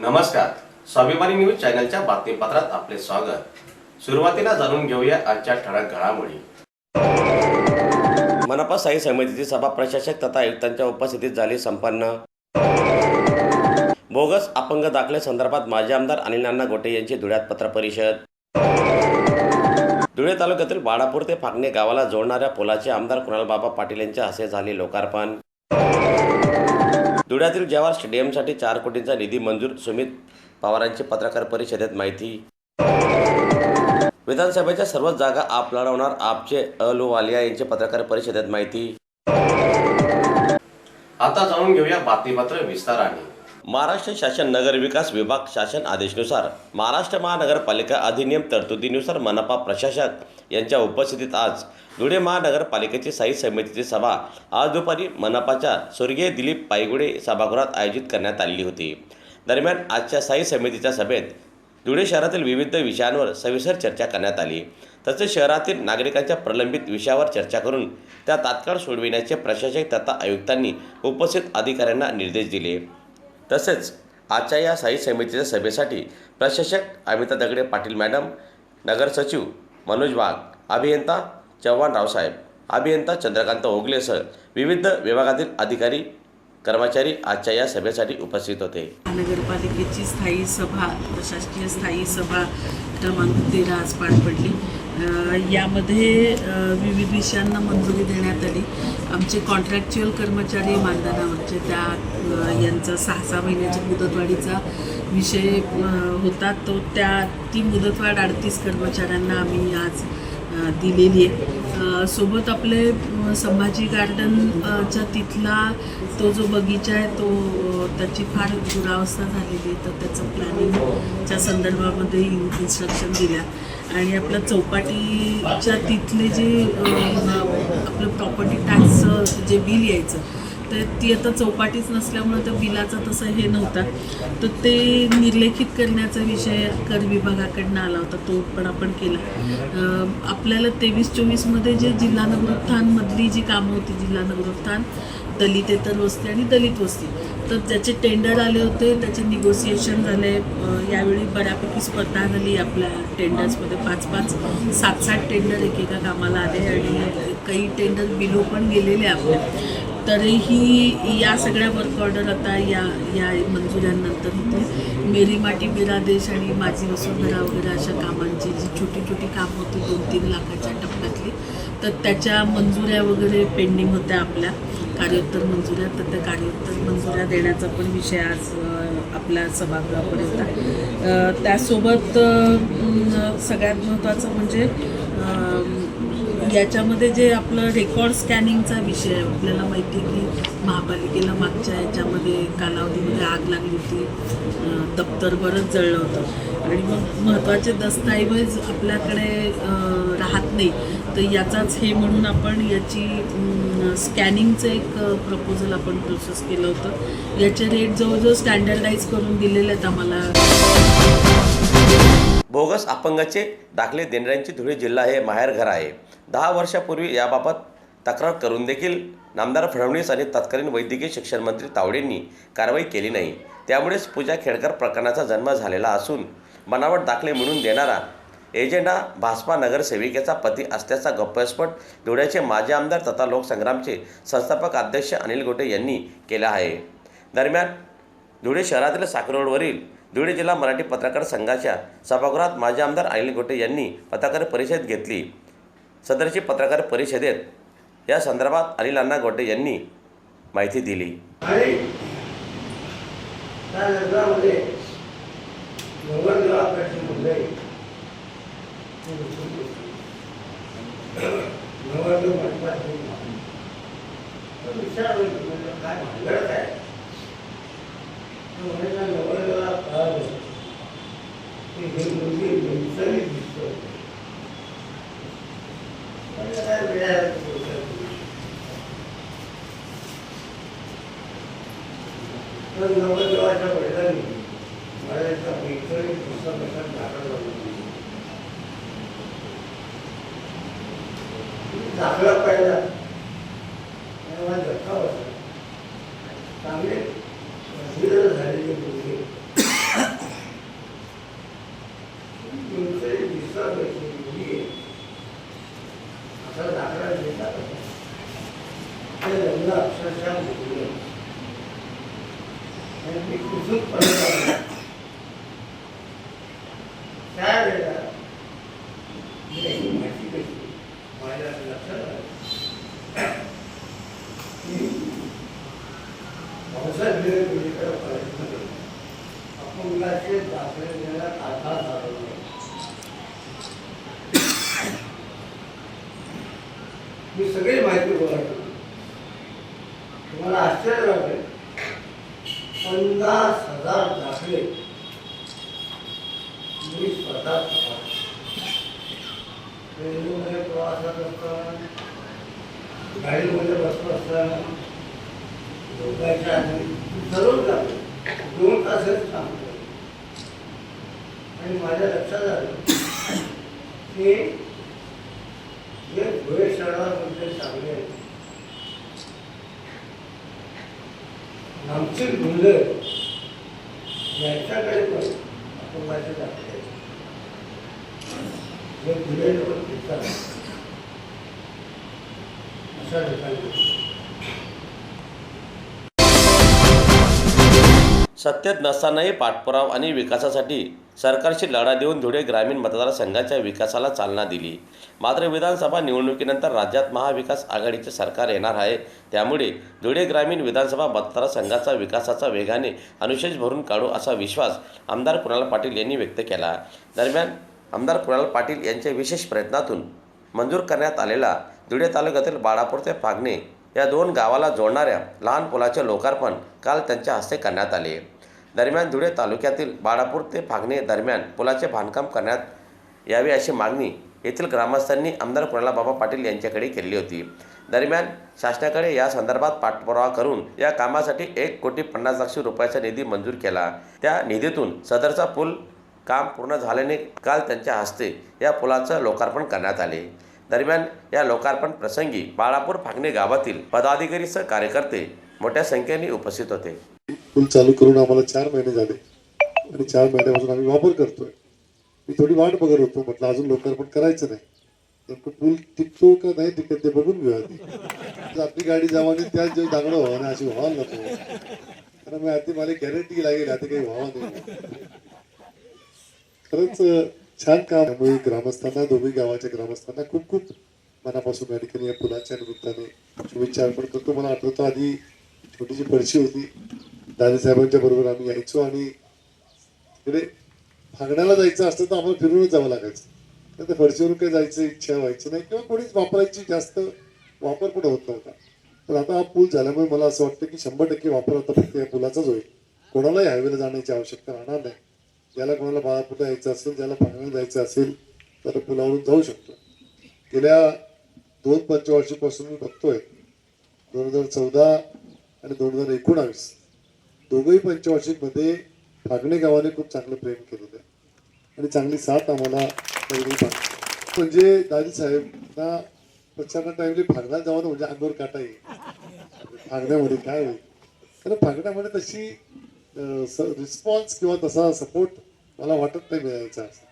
नमस्कार, स्वाभिमानी न्यूज चॅनलच्या बातमीपत्रात आपले स्वागत। सुरुवातीला जाणून घेऊया आजच्या ठळक घडामोडी। मनपा स्थायी समितीची सभा प्रशासक तथा आयुक्तांच्या उपस्थितीत झाली संपन्न। बोगस अपंग दाखले संदर्भात माजी आमदार अनिल नाना गोटे यांची धुळ्यात पत्र परिषद। धुळे तालुक्यातील बाळापूर ते फागणे गावाला जोडणाऱ्या पुलाचे आमदार कुणालबाबा पाटील यांच्या हस्ते झाले लोकार्पण। धुळ्यातील जवाहर स्टेडियमसाठी 4 कोटींचा निधी मंजूर, सुमित पवारांची पत्रकार परिषदेत माहिती। विधानसभेच्या सर्वच जागा आप लढवणार, आपचे अहलुवालिया यांची पत्रकार परिषदेत माहिती। आता जाणून घेऊया बातमीपत्र विस्ताराने। महाराष्ट्र शासन नगर विकास विभाग शासन आदेशानुसार महाराष्ट्र महानगरपालिका अधिनियम तरतुदीनुसार मनपा प्रशासक यांच्या उपस्थितीत आज धुळे महानगरपालिकेची स्थायी समितीची सभा आज दुपारी मनपाच्या स्वर्गीय दिलीप पायगुडे सभागृहात आयोजित करण्यात आली होती। दरम्यान आजच्या स्थायी समितीच्या सभेत धुळे शहरातील विविध विषयांवर सविस्तर चर्चा करण्यात आली। तसेच शहरातील नागरिकांच्या प्रलंबित विषयावर चर्चा करून त्या तात्काळ सोडविण्याचे प्रशासक तथा आयुक्तांनी उपस्थित अधिकाऱ्यांना निर्देश दिले। तसेच आजच्या या स्थायी समितीच्या सभेसाठी प्रशासक अमिता दगडे पाटील मॅडम, नगर सचिव मनोज वाघ, अभियंता चव्हाण रावसाहेब, अभियंता चंद्रकांत ओगलेसह विविध विभागातील अधिकारी कर्मचारी आजच्या या सभेसाठी उपस्थित होते। नगरपालिकेची स्थायी सभा, प्रशासकीय स्थायी सभा क्रमांक 13 आज पार पडली। यामध्ये विविध विषयांना मंजुरी देण्यात आली। आमचे कॉन्ट्रॅक्च्युअल कर्मचारी मानधनावरचे त्या यांचा 6 महिन्याच्या मुदतवाढीचा विषय होता, तो ती मुदतवाढ 38 कर्मचाऱ्यांना आम्ही आज दिलेली आहे। सोबत आपले संभाजी गार्डनच्या तिथला तो जो बगीचा आहे तो त्याची फार दुरावस्था झालेली आहे, तर त्याचं प्लॅनिंगच्या संदर्भामध्ये इन्स्ट्रक्शन दिल्या। आणि आपल्या चौपाटीच्या तिथले जे आपलं प्रॉपर्टी टॅक्सचं जे बिल यायचं तर ती आता चौपाटीच नसल्यामुळे त्या बिलाचा तसं हे नव्हता, तर ते निर्लेखित करण्याचा विषय कर विभागाकडनं आला होता, तो पण आपण केला। आपल्याला 23-24मध्ये जे जिल्हा नगरोत्थानमधली जी कामं होती, जिल्हा नगरोत्थान, दलितेतर वस्ती आणि दलित वस्ती, तर ज्याचे टेंडर आले होते त्याचे निगोसिएशन झाले। यावेळी बऱ्यापैकी स्पर्धा झाली आपल्या टेंडर्समध्ये, 5-5, 7-7 टेंडर एकेका कामाला आले आणि काही टेंडर बिलो पण गेलेले आपल्या। तरीही या सगळ्या वर्क ऑर्डर आता या मंजुऱ्यांनंतर होते। मेरी माटी मेरा देश आणि माझी वसुंधरा वगैरे अशा कामांची जी छोटी छोटी कामं होती 2-3 लाखाच्या टप्प्यातली, तर त्याच्या मंजुऱ्या वगैरे पेंडिंग होत्या आपल्या कार्योत्तर मंजुऱ्या, तर त्या कार्योत्तर मंजुऱ्या देण्याचा पण विषय आज आपल्या सभागृहापुढे होता। त्यासोबत सगळ्यात महत्त्वाचं म्हणजे याच्यामध्ये जे आपलं रेकॉर्ड स्कॅनिंगचा विषय आहे, आपल्याला माहिती आहे की महापालिकेला मागच्या याच्यामध्ये कालावधीमध्ये आग लागली होती, दप्तर बरंच जळलं होतं आणि मग महत्त्वाचे दस्तऐवज आपल्याकडे राहत नाही, तर याचाच हे म्हणून आपण याची स्कॅनिंगचं एक प्रपोजल आपण प्रोसेस केलं होतं। याचे रेट जवळजवळ स्टँडर्डाईज करून दिलेले आहेत आम्हाला। बोगस अपंगाचे दाखले देणाऱ्यांची धुळे जिल्हा हे माहेरघर आहे। 10 वर्षापूर्वी याबाबत तक्रार करून देखील नामदार फडणवीस आणि तत्कालीन वैद्यकीय शिक्षण मंत्री तावडेंनी कारवाई केली नाही। त्यामुळेच पूजा खेडकर प्रकरणाचा जन्म झालेला असून बनावट दाखले म्हणून देणारा एजेंडा भाजपा नगरसेविकेचा पती असल्याचा गौप्यस्फोट धुळ्याचे माजी आमदार तथा लोकसंग्रामचे संस्थापक अध्यक्ष अनिल गोटे यांनी केला आहे। दरम्यान धुळे शहरातील साखरोडवरील धुळे जिल्हा मराठी पत्रकार संघाच्या सभागृहात माजी आमदार अनिल गोटे यांनी पत्रकार परिषद घेतली। सदरची पत्रकार परिषदेत या संदर्भात अनिल नाना गोटे यांनी माहिती दिली। दाखला पाहिला चांगले झालेले आणि मी तिथून परत आलो. त्यावेळेला मी एक माहिती कशी माझ्या लक्षात आलं की भाऊसाहेब मेडिकल कॉलेजमध्ये अपंगाचे दाखले देण्याला कारभार चालवला. मी सगळी माहिती गोळा केली. तुम्हाला आश्चर्य वाटेल, 50,000 दाखले मी स्वतः तपासले. रेल्वेमध्ये प्रवासात असताना, गाडीमध्ये बसलो असताना, लोकांच्या आधी ठरवून जातो 2 तासच काम केलं. आणि माझ्या लक्षात आलं की जे धुळे शहरामध्ये चांगले आहेत, नामचिल गुंड यांच्याकडे पण अपंगाचे दाखले आहेत. जे धुळे लोक घेतात अशा लोकांनी सत्तेत नसतानाही पाठपुरावा आणि विकासासाठी सरकारशी लढा देऊन धुळे ग्रामीण मतदारसंघाच्या विकासाला चालना दिली. मात्र विधानसभा निवडणुकीनंतर राज्यात महाविकास आघाडीचे सरकार येणार आहे. त्यामुळे धुळे ग्रामीण विधानसभा मतदारसंघाचा विकासाचा वेगाने अनुशेष भरून काढू असा विश्वास आमदार कुणाल पाटील यांनी व्यक्त केला. दरम्यान आमदार कुणाल पाटील यांच्या विशेष प्रयत्नातून मंजूर करण्यात आलेला धुळे तालुक्यातील बाळापूर ते फागणे या 2 गावाला जोडणाऱ्या लहान पुलाचे लोकार्पण काल त्यांच्या हस्ते करण्यात आले. दरम्यान धुळे तालुक्यातील बाळापूर ते फागणे दरम्यान पुलाचे बांधकाम करण्यात यावे अशी मागणी येथील ग्रामस्थांनी आमदार कुणालबाबा पाटील यांच्याकडे केली होती. दरम्यान शासनाकडे या संदर्भात पाठपुरावा करून या कामासाठी 1,50,00,000 रुपयाचा निधी मंजूर केला. त्या निधीतून सदरचा पूल काम पूर्ण झाल्याने काल त्यांच्या हस्ते या पुलाचं लोकार्पण करण्यात आले. दरम्यान या लोकार्पण प्रसंगी बाळापूर फागणे गावातील पदाधिकारीसह कार्यकर्ते मोठ्या संख्येने उपस्थित होते. पूल चालू करून आम्हाला 4 महिने झाले आणि 4 महिन्यापासून आम्ही वापर करतोय. मी थोडी वाट बघत होतो, म्हटलं अजून लोकार्पण करायचं नाही, नेमकं पूल टिकतो का नाही टिकत ते बघून घेऊ आधी. आपली गाडी जावानी त्याच जे दांगडं व्हावं ना अशी व्हावं नको, कारण मी आधी मला गॅरंटी लागेल आता काही व्हावं नाही. खरंच छान काम. त्यामुळे ग्रामस्थांना, दोन्ही गावाच्या ग्रामस्थांना खूप खूप मनापासून या ठिकाणी या पुलाच्या निमित्ताने शुभेच्छा अर्पण करतो. मला आठवतं आधी छोटीशी पडशी होती, दादासाहेबांच्या बरोबर आम्ही यायचो आणि तिकडे फागण्याला जायचं असतं तर आम्हाला फिरूनच जावं लागायचं. तर त्या फरशीवरून काही जायचं इच्छा व्हायची नाही किंवा कोणीच वापरायची जास्त वापर पण होत नव्हता. पण आता हा पूल झाल्यामुळे मला असं वाटतं की 100% वापर आता फक्त या पुलाचाच होईल. कोणालाही हायवेला जाण्याची आवश्यकता राहणार नाही. ज्याला कोणाला बाळापूरला यायचं असेल, ज्याला फागण्याला जायचं असेल तर पुलावरून जाऊ शकतो. गेल्या 2 पंचवार्षिकपासून मी बघतोय 2014 आणि 2019 दोघंही पंचवार्षिकमध्ये फागणे गावाने खूप चांगलं प्रेम केलेलं आहे आणि चांगली साथ आम्हाला म्हणजे दादी साहेबांना प्रचार टाइमली फागण्यात जावं म्हणजे अंगावर काटा येईल. फागण्यामध्ये काय होईल, कारण फागण्यामध्ये तशी रिस्पॉन्स किंवा तसा सपोर्ट मला वाटत नाही मिळायचा असं.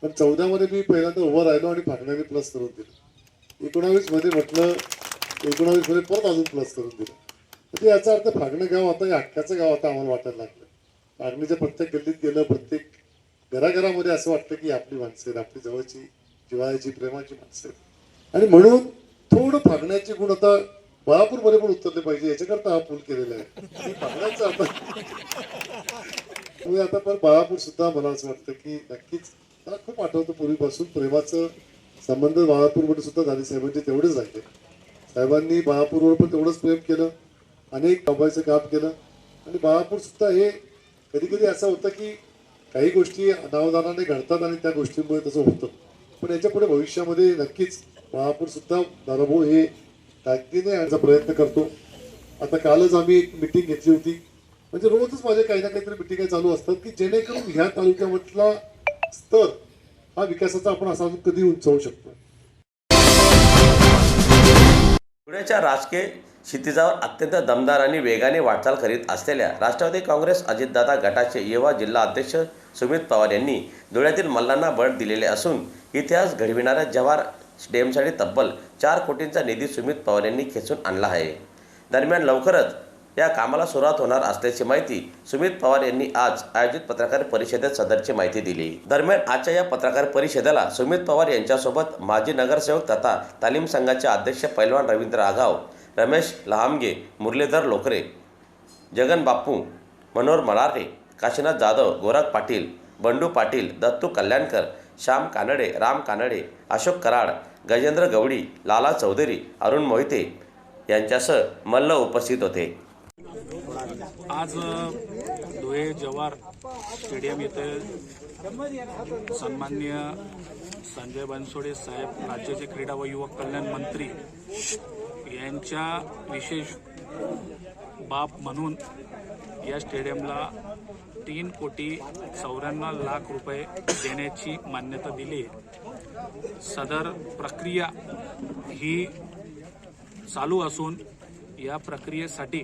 पण 14 मध्ये मी पहिल्यांदा उभं राहिलो आणि फागण्याने प्लस करून दिलं. 19 मध्ये म्हटलं, 19 मध्ये परत अजून प्लस करून दिलं. म्हणजे याचा अर्थ फागणं गाव आता हे हक्काचं गाव आता आम्हाला वाटायला लागलं. फागणीच्या प्रत्येक गल्लीत गेलं, प्रत्येक घराघरामध्ये असं वाटतं की आपली माणसं आहेत, आपली जवळची जिव्हाळ्याची प्रेमाची माणसं आहेत. आणि म्हणून थोडं फागण्याचे गुण आता बाळापूरमध्ये पण उतरले पाहिजे याच्याकरता हा पूल केलेला आहे. फागण्याचं आता पण बाळापूर सुद्धा मला असं वाटतं की नक्कीच मला खूप आठवतं पूर्वीपासून प्रेमाचं संबंध बाळापूरमध्ये सुद्धा दादी साहेबांचे तेवढेच राहिले. साहेबांनी बाळापूरवर पण तेवढंच प्रेम केलं, अनेक बाबाचं काम केलं. आणि बाळापूर सुद्धा हे कधी कधी असं होतं की काही गोष्टी अनावधानाने घडतात आणि त्या गोष्टींमुळे तसं होतं. पण याच्या पुढे भविष्यामध्ये नक्कीच बाळापूर सुद्धा दादाभाऊ हे ताकदीने याचा प्रयत्न करतो. आता कालच आम्ही एक मिटिंग घेतली होती. म्हणजे रोजच माझ्या काही ना काहीतरी मिटिंग चालू असतात की जेणेकरून ह्या तालुक्यामधला स्तर हा विकासाचा आपण असा कधी उंचावू शकतो. धुळ्याच्या राजकीय क्षितिजावर अत्यंत दमदार आणि वेगाने वाटचाल करीत असलेल्या राष्ट्रवादी काँग्रेस अजितदादा गटाचे युवा जिल्हा अध्यक्ष सुमित पवार यांनी धुळ्यातील मल्लांना बळ दिलेले असून इतिहास घडविणाऱ्या जवाहर स्टेडियमसाठी तब्बल 4 कोटींचा निधी सुमित पवार यांनी खेचून आणला आहे. दरम्यान लवकरच या कामाला सुरुवात होणार असल्याची माहिती सुमित पवार यांनी आज आयोजित पत्रकार परिषदेत सदरची माहिती दिली। दरम्यान आजच्या या पत्रकार परिषदेला सुमित पवार यांच्यासोबत माजी नगरसेवक तथा तालीम संघाचे अध्यक्ष पैलवान रवींद्र आगाव, रमेश लहामगे, मुरलीधर लोकरे, जगन बापू, मनोहर मराठे, काशीनाथ जाधव, गोरख पाटील, बंडू पाटील, दत्तू कल्याणकर, श्याम कानडे, राम कानडे, अशोक कराड, गजेंद्र गवडी, लाला चौधरी, अरुण मोहिते यांच्यासह मल्ल उपस्थित होते। आज धुळे जवाहर स्टेडियम येथे सन्माननीय संजय बनसोडे साहेब, राज्याचे क्रीडा व युवक कल्याण मंत्री यांच्या विशेष बाब म्हणून या स्टेडियमला 3,94,00,000 रुपये देण्याची मान्यता दिली। सदर प्रक्रिया ही चालू असून या प्रक्रियेसाठी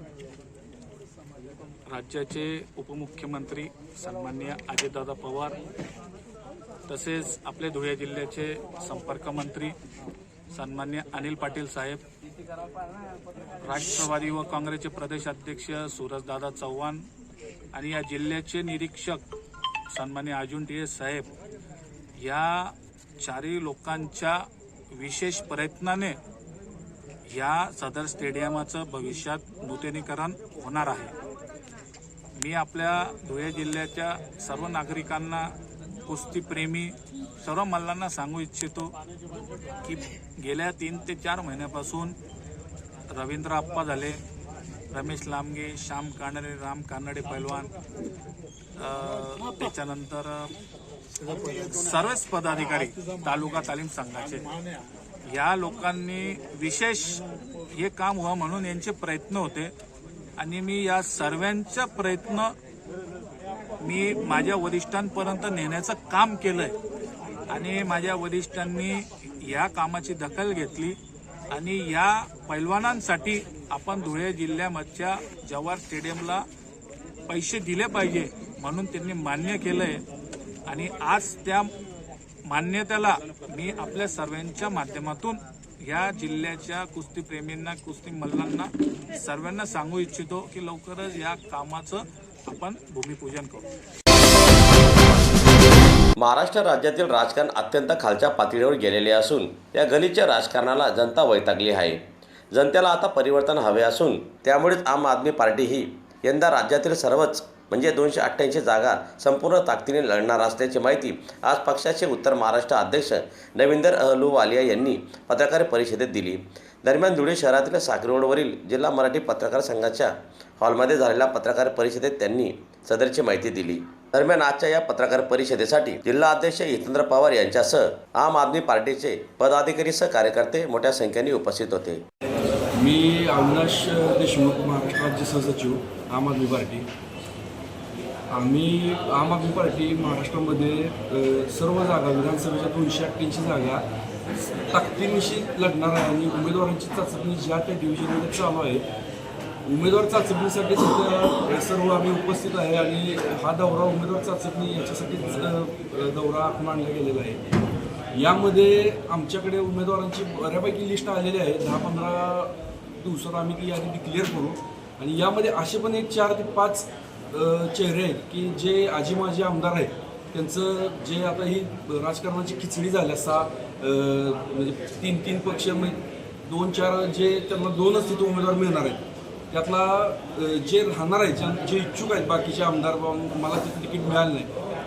राज्याचे उपमुख्यमंत्री सन्माननीय अजितदादा पवार तसेच आपले धुळे जिल्ह्याचे संपर्क मंत्री सन्माननीय अनिल पाटील साहेब, राष्ट्रवादी युवक काँग्रेसचे प्रदेश अध्यक्ष सूरजदादा चव्हाण आणि या जिल्ह्याचे निरीक्षक सन्माननीय अर्जुन टी साहेब या चारही लोकांच्या विशेष प्रयत्नाने या सदर स्टेडियमाचं भविष्यात नूतनीकरण होणार आहे। मी आपल्या धुळे जिल्ह्याच्या सर्व नागरिकांना, कुस्तीप्रेमी सर्व मल्लांना सांगू इच्छितो की गेल्या 3 ते 4 महिन्यापासून रवींद्र आप्पा झाले, रमेश लामगे, श्याम कानडे, राम कानडे पैलवान, त्याच्यानंतर सर्वच पदाधिकारी तालुका तालीम संघाचे या लोकांनी विशेष हे काम व्हावं म्हणून यांचे प्रयत्न होते आणि मी या सर्वांचा प्रयत्न मी माझ्या वरिष्ठांपर्यंत नेण्याचं काम केलंय आणि माझ्या वरिष्ठांनी या कामाची दखल घेतली आणि या पैलवानांसाठी आपण धुळे जिल्ह्यामधच्या जवाहर स्टेडियमला पैसे दिले पाहिजे म्हणून त्यांनी मान्य केलंय आणि आज त्या मान्यतेला मी आपल्या सर्वांच्या माध्यमातून या जिल्ह्याच्या कुस्तीप्रेमींना, कुस्ती मल्लांना सर्वांना सांगू इच्छितो की लवकरच या कामाचं आपण भूमिपूजन करू। महाराष्ट्र राज्यातील राजकारण अत्यंत खालच्या पातळीवर गेलेले असून या गलिच्छ राजकारणाला जनता वैतागली आहे। जनतेला आता परिवर्तन हवे असून त्यामुळेच आम आदमी पार्टी ही यंदा राज्यातील सर्वच म्हणजे 288 जागा संपूर्ण ताकदीने लढणार असल्याची माहिती आज पक्षाचे उत्तर महाराष्ट्र अध्यक्ष नविंदर अहलुवालिया यांनी पत्रकार परिषदेत दिली। दरम्यान धुळे शहरातील साखर रोडवरील जिल्हा मराठी पत्रकार संघाच्या हॉलमध्ये झालेल्या पत्रकार परिषदेत त्यांनी सदरची माहिती दिली। दरम्यान आजच्या या पत्रकार परिषदेसाठी जिल्हा अध्यक्ष हितेंद्र पवार यांच्यासह आम आदमी पार्टीचे पदाधिकारीसह कार्यकर्ते मोठ्या संख्येने उपस्थित होते। मी अविनाश देशमुख, महाराष्ट्र राज्य सहसचिव, आम आदमी पार्टी। आम्ही आम आदमी पार्टी महाराष्ट्रामध्ये सर्व जागा, विधानसभेच्या 288 जागा ताकदीनिशी लढणार आहे आणि उमेदवारांची चाचणी ज्या त्या डिव्हिजनमध्ये चालू आहे। उमेदवार चाचणीसाठी सध्या सर्व आम्ही उपस्थित आहे आणि हा दौरा उमेदवार चाचणी याच्यासाठीच दौरा आखून आणला गेलेला आहे। यामध्ये आमच्याकडे उमेदवारांची बऱ्यापैकी लिस्ट आलेली आहे। 10-15 दिवसात आम्ही ती यादी डिक्लेअर करू आणि यामध्ये असे पण एक 4 ते 5 चेहरे आहेत की जे आजी माजी आमदार आहेत, त्यांचं जे आता ही राजकारणाची खिचडी झाली म्हणजे 3-3 पक्ष, 2-4 जे त्यांना 2च तिथे उमेदवार मिळणार आहेत, त्यातला जे राहणार आहेत, जे इच्छुक आहेत बाकीचे आमदार, मला तिथे तिकीट मिळालं नाही,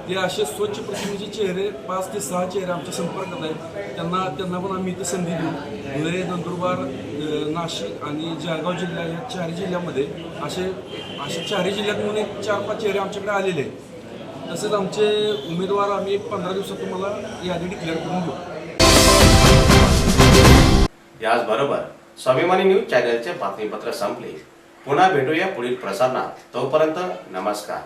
ते असे स्वच्छ प्रतिमेचे चेहरे 5 ते 6 चेहरे आमच्या संपर्कात आहेत। त्यांना पण आम्ही इथे संधी देऊ। धुळे, नंदुरबार, नाशिक आणि जळगाव जिल्हा या 4 जिल्ह्यामध्ये असे 4 जिल्ह्यात म्हणून एक 4-5 चेहरे आमच्याकडे आलेले आहेत। तसेच आमचे उमेदवार आम्ही एक 15 दिवसात तुम्हाला यादी डिक्लेअर करून देऊ। याचबरोबर स्वाभिमानी न्यूज चॅनलचे बातमीपत्र संपले। पुन्हा भेटूया पुढील प्रसारणात। तोपर्यंत नमस्कार।